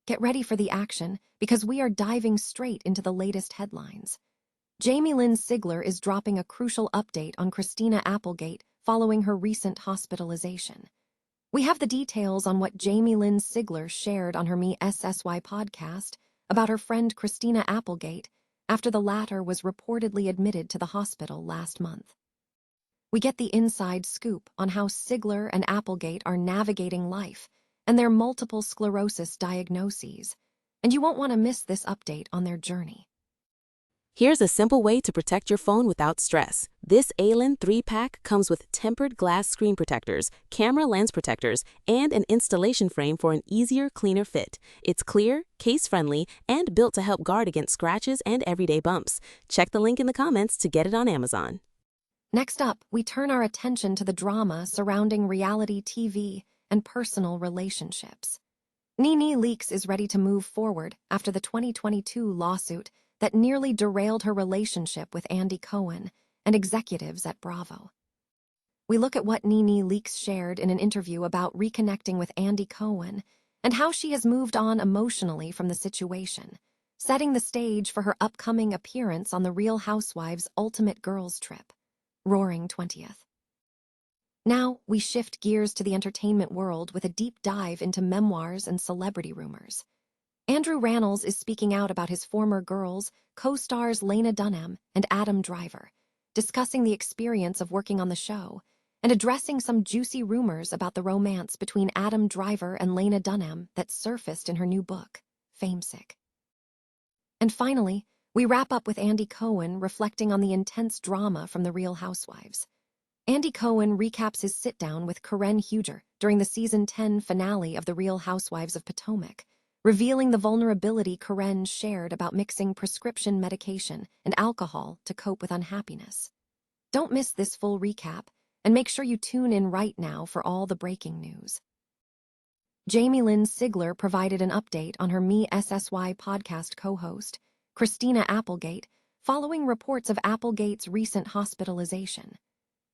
Get ready for the action, because we are diving straight into the latest headlines. Jamie-Lynn Sigler is dropping a crucial update on Christina Applegate following her recent hospitalization. We have the details on what Jamie-Lynn Sigler shared on her Me SSY podcast about her friend Christina Applegate after the latter was reportedly admitted to the hospital last month. We get the inside scoop on how Sigler and Applegate are navigating life and their multiple sclerosis diagnoses, and you won't want to miss this update on their journey. Here's a simple way to protect your phone without stress. This ALEN 3-pack comes with tempered glass screen protectors, camera lens protectors, and an installation frame for an easier, cleaner fit. It's clear, case-friendly, and built to help guard against scratches and everyday bumps. Check the link in the comments to get it on Amazon. Next up, we turn our attention to the drama surrounding reality TV and personal relationships. NeNe Leakes is ready to move forward after the 2022 lawsuit that nearly derailed her relationship with Andy Cohen and executives at Bravo. We look at what NeNe Leakes shared in an interview about reconnecting with Andy Cohen and how she has moved on emotionally from the situation, setting the stage for her upcoming appearance on The Real Housewives' Ultimate Girls Trip, Roaring 20th. Now, we shift gears to the entertainment world with a deep dive into memoirs and celebrity rumors. Andrew Rannells is speaking out about his former girls, co-stars Lena Dunham and Adam Driver, discussing the experience of working on the show and addressing some juicy rumors about the romance between Adam Driver and Lena Dunham that surfaced in her new book, Famesick. And finally, we wrap up with Andy Cohen reflecting on the intense drama from The Real Housewives. Andy Cohen recaps his sit-down with Karen Huger during the Season 10 finale of The Real Housewives of Potomac, revealing the vulnerability Karen shared about mixing prescription medication and alcohol to cope with unhappiness. Don't miss this full recap, and make sure you tune in right now for all the breaking news. Jamie-Lynn Sigler provided an update on her Me SSY podcast co-host, Christina Applegate, following reports of Applegate's recent hospitalization.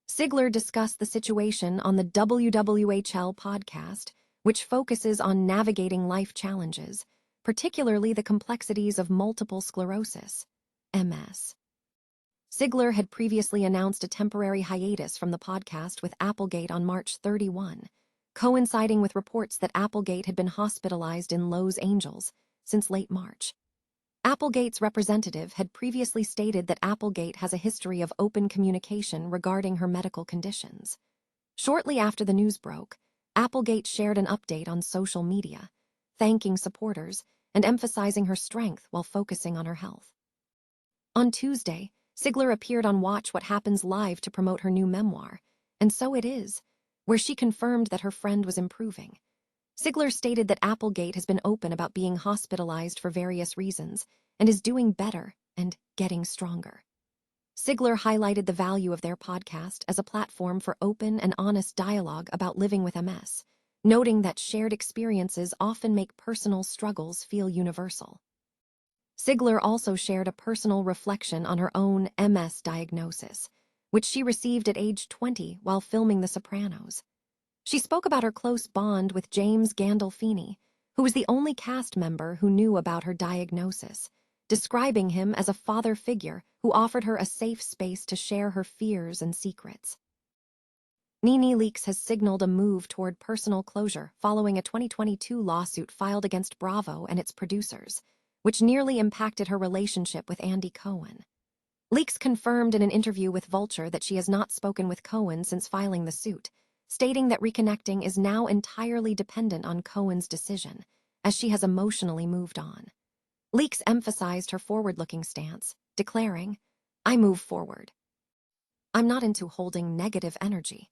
Sigler discussed the situation on the WWHL podcast, which focuses on navigating life challenges, particularly the complexities of multiple sclerosis, MS. Sigler had previously announced a temporary hiatus from the podcast with Applegate on March 31, coinciding with reports that Applegate had been hospitalized in Los Angeles since late March. Applegate's representative had previously stated that Applegate has a history of open communication regarding her medical conditions. Shortly after the news broke, Applegate shared an update on social media, thanking supporters and emphasizing her strength while focusing on her health. On Tuesday, Sigler appeared on Watch What Happens Live to promote her new memoir, And So It Is, where she confirmed that her friend was improving. Sigler stated that Applegate has been open about being hospitalized for various reasons and is doing better and getting stronger. Sigler highlighted the value of their podcast as a platform for open and honest dialogue about living with MS, noting that shared experiences often make personal struggles feel universal. Sigler also shared a personal reflection on her own MS diagnosis, which she received at age 20 while filming The Sopranos. She spoke about her close bond with James Gandolfini, who was the only cast member who knew about her diagnosis, describing him as a father figure who offered her a safe space to share her fears and secrets. NeNe Leakes has signaled a move toward personal closure following a 2022 lawsuit filed against Bravo and its producers, which nearly impacted her relationship with Andy Cohen. Leakes confirmed in an interview with Vulture that she has not spoken with Cohen since filing the suit, stating that reconnecting is now entirely dependent on Cohen's decision, as she has emotionally moved on. Leakes emphasized her forward-looking stance, declaring, "I move forward. I'm not into holding negative energy."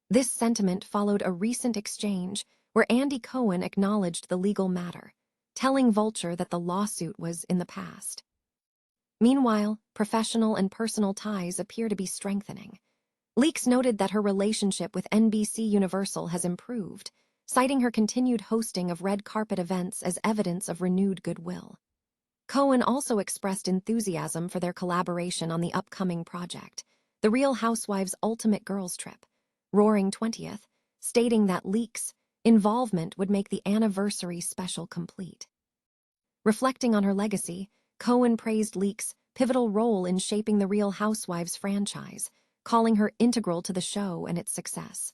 This sentiment followed a recent exchange where Andy Cohen acknowledged the legal matter, telling Vulture that the lawsuit was in the past. Meanwhile, professional and personal ties appear to be strengthening. Leakes noted that her relationship with NBC Universal has improved, citing her continued hosting of red carpet events as evidence of renewed goodwill. Cohen also expressed enthusiasm for their collaboration on the upcoming project, The Real Housewives' Ultimate Girls Trip, Roaring 20th, stating that Leakes involvement would make the anniversary special complete. Reflecting on her legacy, Cohen praised Leakes' pivotal role in shaping the Real Housewives franchise, calling her integral to the show and its success.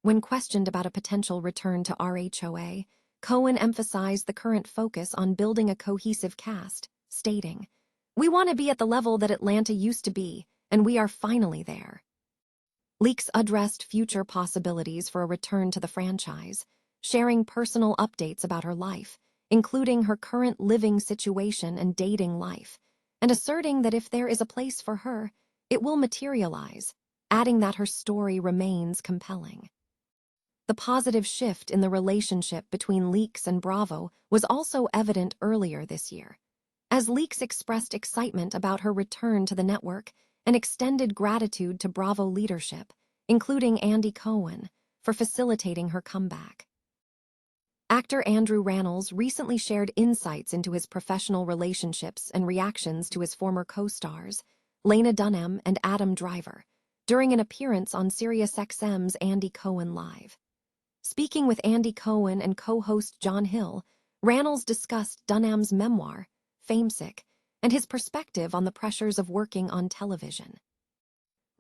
When questioned about a potential return to RHOA, Cohen emphasized the current focus on building a cohesive cast, stating, "We want to be at the level that Atlanta used to be, and we are finally there." Leakes addressed future possibilities for a return to the franchise, sharing personal updates about her life, including her current living situation and dating life, and asserting that if there is a place for her, it will materialize, adding that her story remains compelling. The positive shift in the relationship between Leakes and Bravo was also evident earlier this year, as Leakes expressed excitement about her return to the network and extended gratitude to Bravo leadership, including Andy Cohen, for facilitating her comeback. Actor Andrew Rannells recently shared insights into his professional relationships and reactions to his former co-stars, Lena Dunham and Adam Driver, during an appearance on SiriusXM's Andy Cohen Live. Speaking with Andy Cohen and co-host John Hill, Rannells discussed Dunham's memoir, Famesick, and his perspective on the pressures of working on television.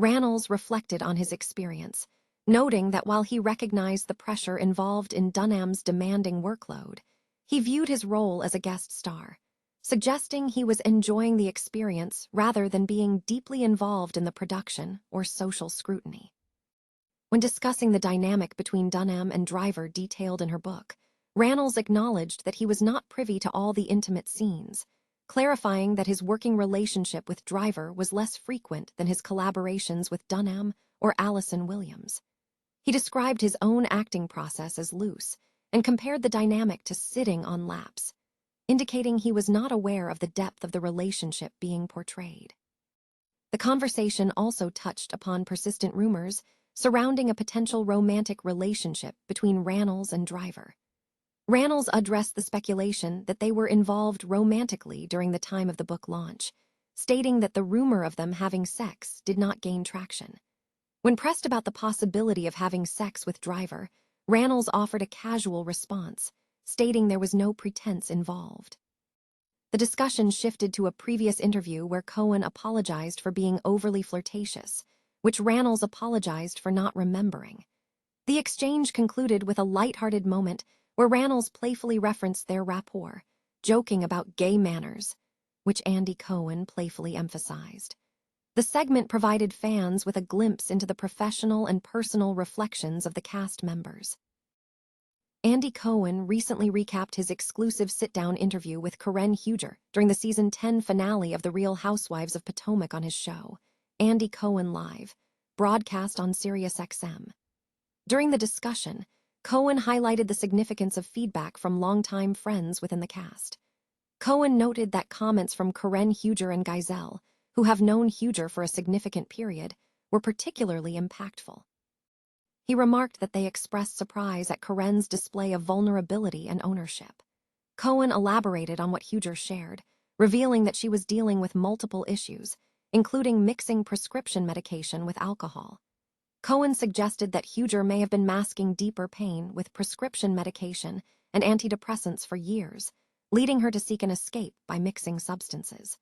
Rannells reflected on his experience, noting that while he recognized the pressure involved in Dunham's demanding workload, he viewed his role as a guest star, suggesting he was enjoying the experience rather than being deeply involved in the production or social scrutiny. When discussing the dynamic between Dunham and Driver detailed in her book, Rannells acknowledged that he was not privy to all the intimate scenes, clarifying that his working relationship with Driver was less frequent than his collaborations with Dunham or Allison Williams. He described his own acting process as loose and compared the dynamic to sitting on laps, indicating he was not aware of the depth of the relationship being portrayed. The conversation also touched upon persistent rumors surrounding a potential romantic relationship between Rannells and Driver. Rannells addressed the speculation that they were involved romantically during the time of the book launch, stating that the rumor of them having sex did not gain traction. When pressed about the possibility of having sex with Driver, Rannells offered a casual response, stating there was no pretense involved. The discussion shifted to a previous interview where Cohen apologized for being overly flirtatious, which Rannells apologized for not remembering. The exchange concluded with a lighthearted moment where Rannells playfully referenced their rapport, joking about gay manners, which Andy Cohen playfully emphasized. The segment provided fans with a glimpse into the professional and personal reflections of the cast members. Andy Cohen recently recapped his exclusive sit-down interview with Karen Huger during the season 10 finale of The Real Housewives of Potomac on his show, Andy Cohen Live, broadcast on SiriusXM. During the discussion, Cohen highlighted the significance of feedback from longtime friends within the cast. Cohen noted that comments from Karen Huger and Geisel, who have known Huger for a significant period, were particularly impactful. He remarked that they expressed surprise at Karen's display of vulnerability and ownership. Cohen elaborated on what Huger shared, revealing that she was dealing with multiple issues, including mixing prescription medication with alcohol. Cohen suggested that Huger may have been masking deeper pain with prescription medication and antidepressants for years, leading her to seek an escape by mixing substances.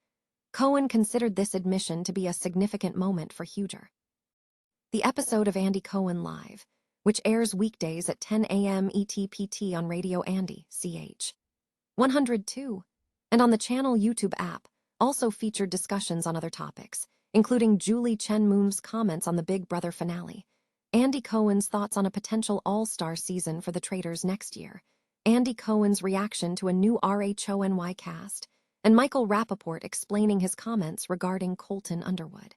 Cohen considered this admission to be a significant moment for Huger. The episode of Andy Cohen Live, which airs weekdays at 10 a.m. ETPT on Radio Andy, CH 102, and on the channel YouTube app, also featured discussions on other topics, including Julie Chen Moon's comments on the Big Brother finale, Andy Cohen's thoughts on a potential all-star season for the Traitors next year, Andy Cohen's reaction to a new RHONY cast, and Michael Rappaport explaining his comments regarding Colton Underwood.